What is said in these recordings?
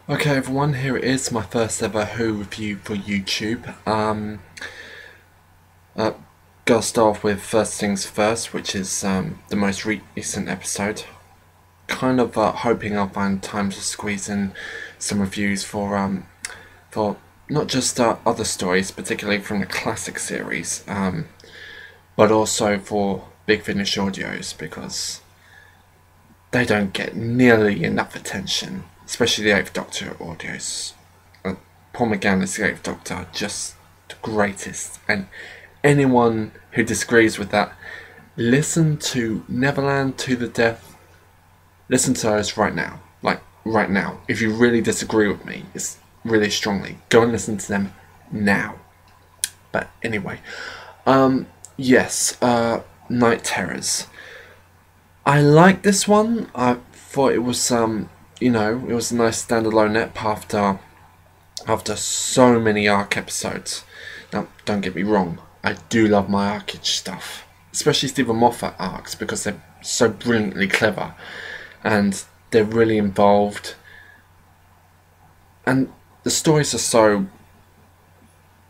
Okay everyone, here it is, my first ever Who review for YouTube. Uh, Gotta start off with first things first, which is the most recent episode. Kind of hoping I'll find time to squeeze in some reviews for not just other stories, particularly from the classic series, but also for Big Finish audios because they don't get nearly enough attention, especially the Eighth Doctor audios. Paul McGann the Eighth Doctor, just the greatest. And anyone who disagrees with that, listen to Neverland to the Death. Listen to those right now. Like, right now. If you really disagree with me, it's really strongly, go and listen to them now. But anyway, yes, Night Terrors. I like this one. I thought it was it was a nice standalone ep after so many arc episodes. Now, don't get me wrong, I do love my arcage stuff, especially Stephen Moffat arcs because they're so brilliantly clever and they're really involved, and the stories are so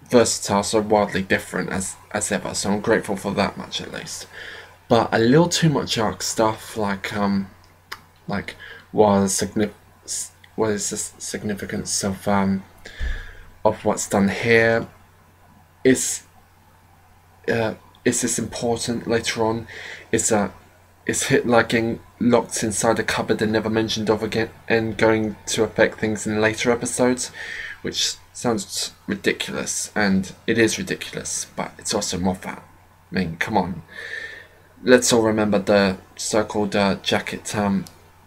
versatile, so wildly different as ever. So I'm grateful for that much at least. But a little too much arc stuff, like what is the significance of what's done here? Is this important later on? Is Hitler getting locked inside a cupboard and never mentioned of again and going to affect things in later episodes? Which sounds ridiculous, and it is ridiculous, but it's also Moffat. I mean, come on. Let's all remember the so-called jacket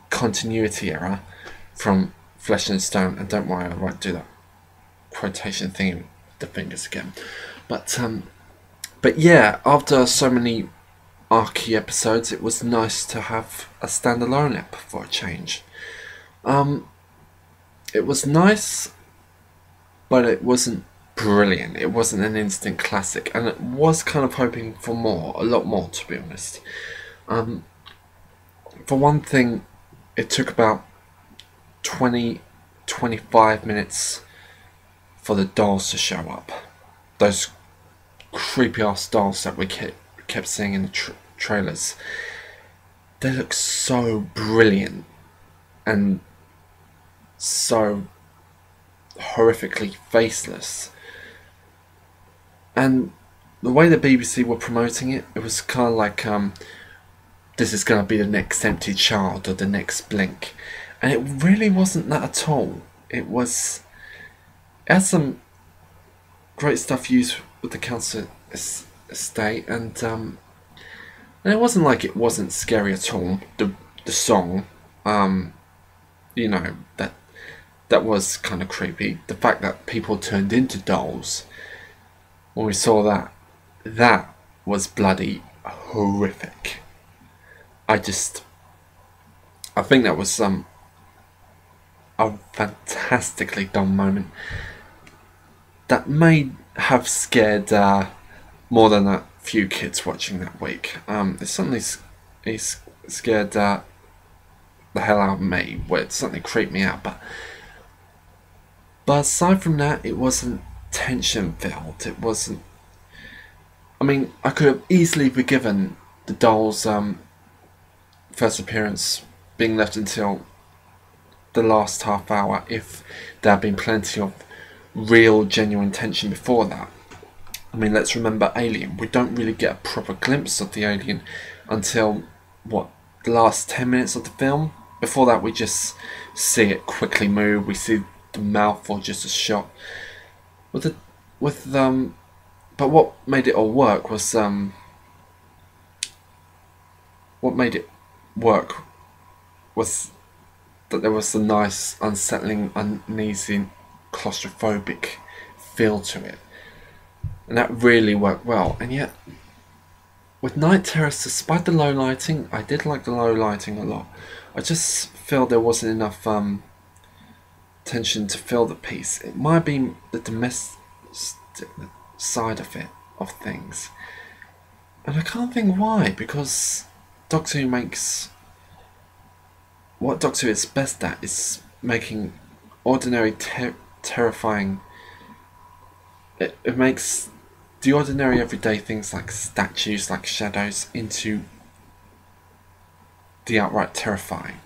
continuity era from Flesh and Stone, and don't worry, I won't do that quotation thing with the fingers again. But yeah, after so many archy episodes, it was nice to have a standalone ep for a change. It was nice, but it wasn't brilliant. It wasn't an instant classic, and it was kind of hoping for more, a lot more, to be honest. For one thing, it took about 25 minutes for the dolls to show up. Those creepy ass dolls that we kept seeing in the trailers. They look so brilliant and so horrifically faceless. And the way the BBC were promoting it, it was kind of like this is going to be the next Empty Child or the next Blink. And it really wasn't that at all. It had some great stuff used with the council estate, and it wasn't like it wasn't scary at all. The song, that was kind of creepy. The fact that people turned into dolls when we saw that was bloody horrific. I think that was a fantastically done moment that may have scared more than a few kids watching that week. It certainly scared the hell out of me. Well, it certainly creeped me out, but aside from that, it wasn't tension filled. It wasn't. I mean, I could have easily forgiven the doll's first appearance being left until the last half hour if there had been plenty of real, genuine tension before that. I mean, let's remember Alien. We don't really get a proper glimpse of the alien until, the last 10 minutes of the film? Before that, we just see it quickly move. We see the mouth or just a shot. But what made it all work was that there was a nice, unsettling, uneasy, claustrophobic feel to it. And that really worked well. And yet, with Night Terrors, despite the low lighting, I did like the low lighting a lot. I just feel there wasn't enough tension to fill the piece. It might have been the domestic side of things. And I can't think why, because Doctor Who makes... What Doctor Who is best at is making ordinary terrifying. It makes the ordinary everyday things like statues, like shadows, into the outright terrifying.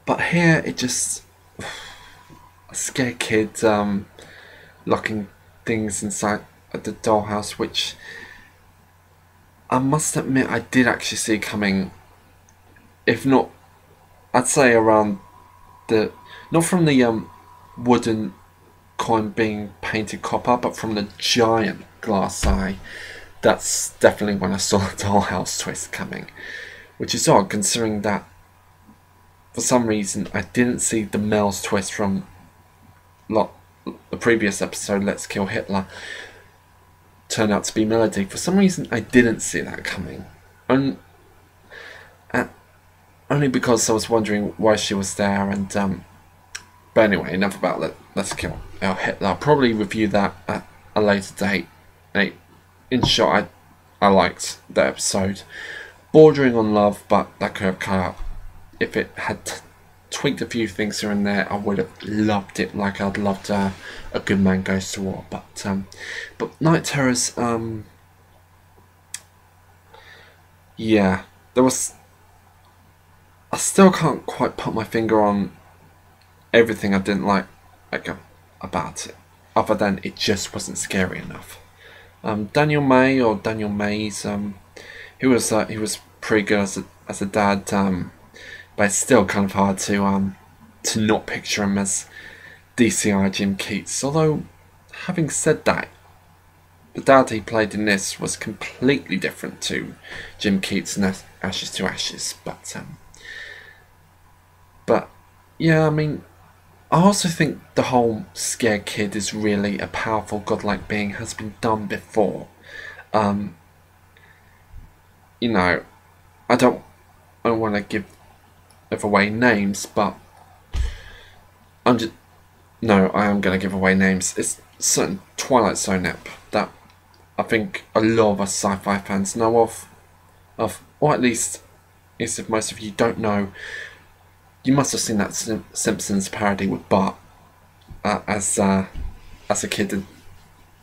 But here it just a scared kid locking things inside the dollhouse, which I must admit I did actually see coming. If not, I'd say around the not from the wooden coin being painted copper, but from the giant glass eye. That's definitely when I saw the dollhouse twist coming, which is odd considering that for some reason I didn't see the Mel's twist from the previous episode, Let's Kill Hitler, turn out to be Melody. For some reason I didn't see that coming, and only because I was wondering why she was there. And but anyway, enough about Let's Kill Hitler. I'll probably review that at a later date. In short, I liked the episode, bordering on love, but that could have cut out. If it had tweaked a few things here and there, I would have loved it, like I'd loved A Good Man Goes to War. But Night Terrors, yeah, there was. I still can't quite put my finger on everything I didn't like about it, other than it just wasn't scary enough. Daniel Mays, he was pretty good as a dad, but it's still kind of hard to not picture him as DCI Jim Keats. Although, having said that, the dad he played in this was completely different to Jim Keats in Ashes to Ashes. But yeah, I mean, I also think the whole scared kid is really a powerful godlike being, has been done before. You know, I don't want to give away names, but I am going to give away names. It's a certain Twilight Zone ep that I think a lot of us sci-fi fans know of, or at least, if most of you don't know, you must have seen that Simpsons parody with Bart as a kid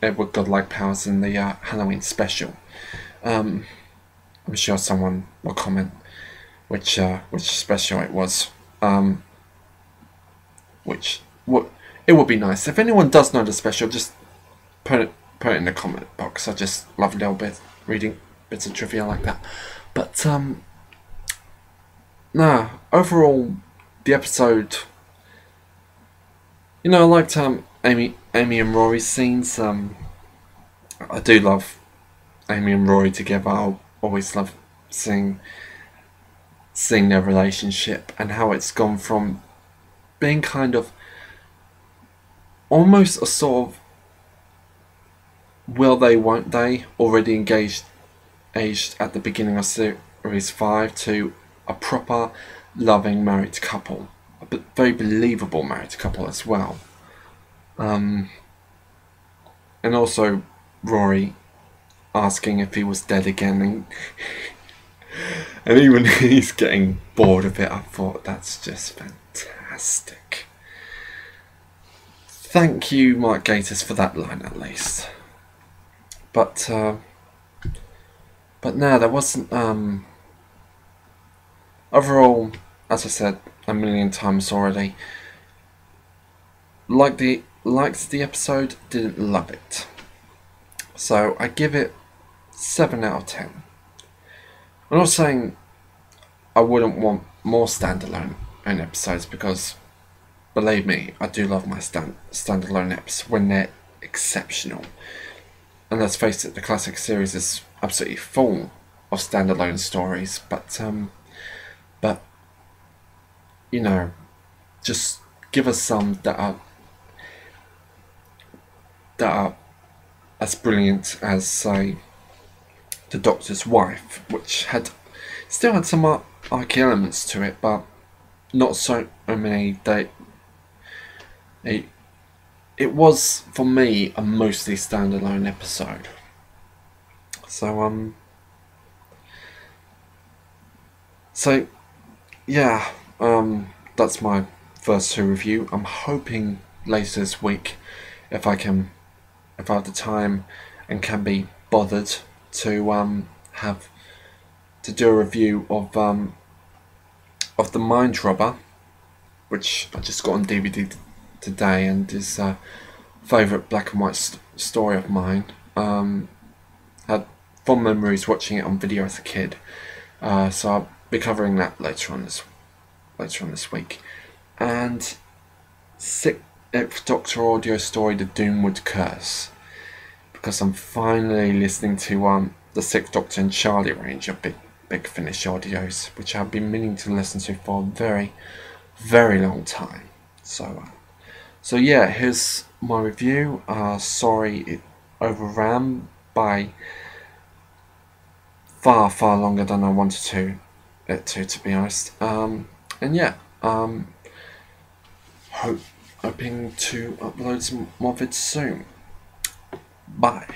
with godlike powers in the Halloween special. I'm sure someone will comment which special it was. It would be nice if anyone does know the special. Just put it in the comment box. I just love a little bit reading bits of trivia like that. But no, overall, the episode, I liked Amy and Rory's scenes. I do love Amy and Rory together. I always love seeing their relationship and how it's gone from being kind of almost a sort of will they won't they already aged at the beginning of series 5 to a proper loving married couple, a very believable married couple as well. And also Rory asking if he was dead again, and even he's getting bored of it. I thought that's just fantastic. Thank you, Mark Gatiss, for that line at least. But no, there wasn't. Overall, as I said a million times already, liked the episode, didn't love it. So I give it 7 out of 10. I'm not saying I wouldn't want more standalone episodes, because believe me, I do love my standalone eps when they're exceptional. And let's face it, the classic series is absolutely full of standalone stories. But just give us some that are as brilliant as, say, The Doctor's Wife, which still had some arc elements to it, but not so many. It was, for me, a mostly standalone episode. So yeah, that's my first 2 review. I'm hoping later this week, if I have the time and can be bothered to have to do a review of The Mind Robber, which I just got on DVD today and is a favourite black and white story of mine. Had fond memories watching it on video as a kid, so I'll be covering that later on this week. And Sixth Doctor audio story, The Doomwood Curse, because I'm finally listening to the Sixth Doctor and Charlie range of Big Finish audios, which I've been meaning to listen to for a very, very long time. So yeah, here's my review. Sorry it overran by far longer than I wanted to be honest. And yeah, hoping to upload some more vids soon. Bye.